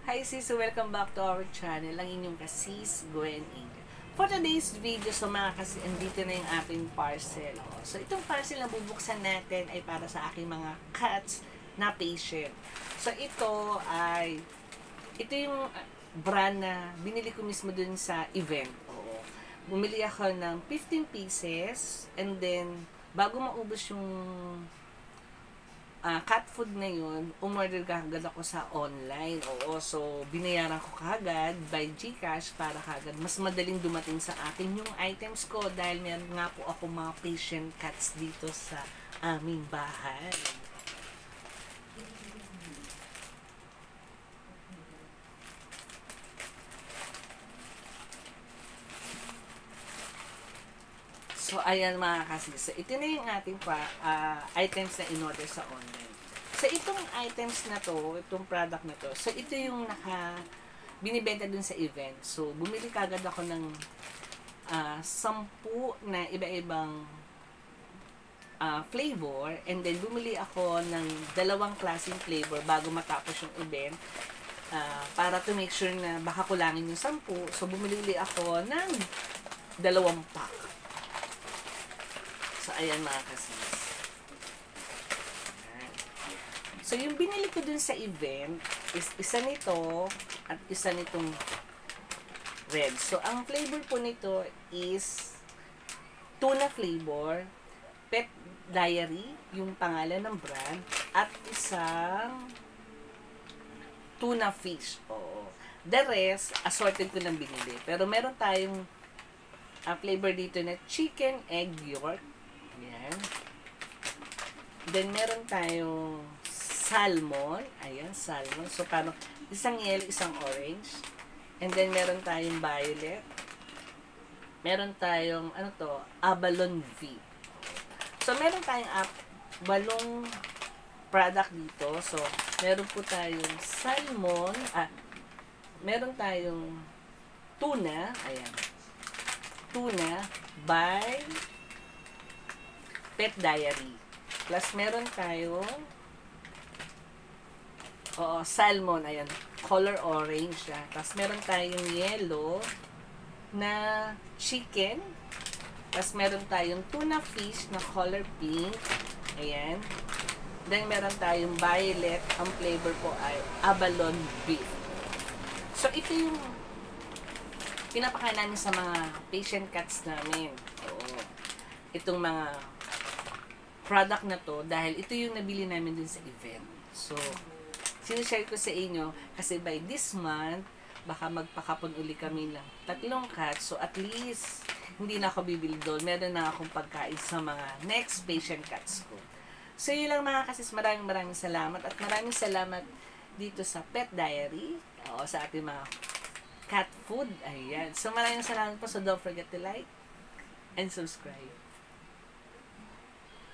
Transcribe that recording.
Hi sis, welcome back to our channel, ang inyong kasis, Gwen Ingrid. For today's video, so mga kasi, andito na yung ating parcel. So itong parcel na bubuksan natin ay para sa aking mga cats na patient. So ito yung brand na binili ko mismo dun sa event. Bumili ako ng 15 pieces and then bago maubos yung cat food na yun, umorder kagad ako sa online. So binayaran ko kagad by GCash para kagad mas madaling dumating sa akin yung items ko dahil meron nga po ako mga patient cats dito sa aming bahay. So, ayan mga kasis. So, ito na yung ating items na in-order sa online. So, itong items na to, itong product na to, so, ito yung binibenta dun sa event. So, bumili kagad ako ng 10 na iba-ibang flavor and then bumili ako ng 2 klaseng flavor bago matapos yung event para to make sure na baka kulangin yung 10. So, bumili ako ng 2 pack. So, ayan mga kasis. So, yung binili ko dun sa event is isa nito at isa nitong red. So, ang flavor po nito is tuna flavor, Pet Diary, yung pangalan ng brand, at isang tuna fish. The rest, assorted ko nang binili. Pero meron tayong flavor dito na chicken egg yolk. Ayan. Then, meron tayong salmon. Ayan, salmon. So, parang isang yellow, isang orange. And then, meron tayong violet. Meron tayong, abalone V. So, meron tayong balong product dito. So, meron po tayong salmon. Meron tayong tuna. Ayan. Tuna by Pet Diary. Plus, meron tayong salmon. Ayan. Color orange. Tapos, meron tayong yellow na chicken. Tapos, meron tayong tuna fish na color pink. Ayan. Then, meron tayong violet. Ang flavor po ay abalone beef. So, ito yung pinapakain namin sa mga patient cats namin. Itong mga product na to dahil ito yung nabili namin dun sa event. So, sinishare ko sa inyo kasi by this month, baka magpakapon uli kami ng 3 cats. So, at least, hindi na ako bibili doon. Meron na akong pagkain sa mga next patient cats ko. So, yun lang mga kasis. Maraming salamat. At maraming salamat dito sa Pet Diary. Sa ating mga cat food. Ayan. So, maraming salamat po. So, don't forget to like and subscribe.